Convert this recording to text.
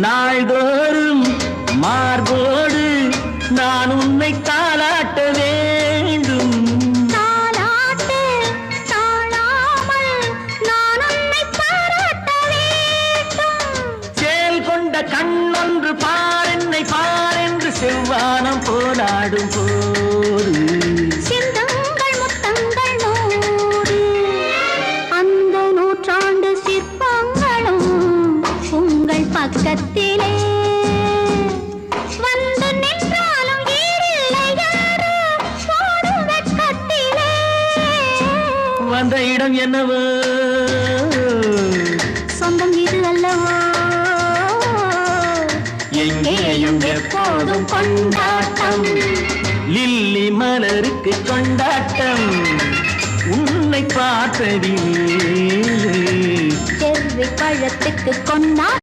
நாள்தோறும் மார்போடு நான் உன்னை தாளாட்ட வேண்டும். தாளாட்டு தாழாமல் நான் உன்னை பாராட்ட வேண்டும். சேல் கொண்ட கண்ணொன்று பாரென்னை பாரென்று செவ்வானம் போராடும் போது சிந்தங்கள் முத்தங்கள் நூறு. அந்த நூற்றாண்டு சிற்பங்களும் உங்கள் பக்கத்திலே வந்து நின்றாலும் ஈரில்லை யாரோ போடும் வெட்கத்திலே. வந்த இடம் என்னவோ சொந்தம் இது அல்லவோ. எங்கேயும் எப்போதும் கொண்டாட்டம். லில்லி மலருக்கு கொண்டாட்டம் உன்னை பார்த்ததிலே. செவ்வி பழத்துக்கு கொண்டா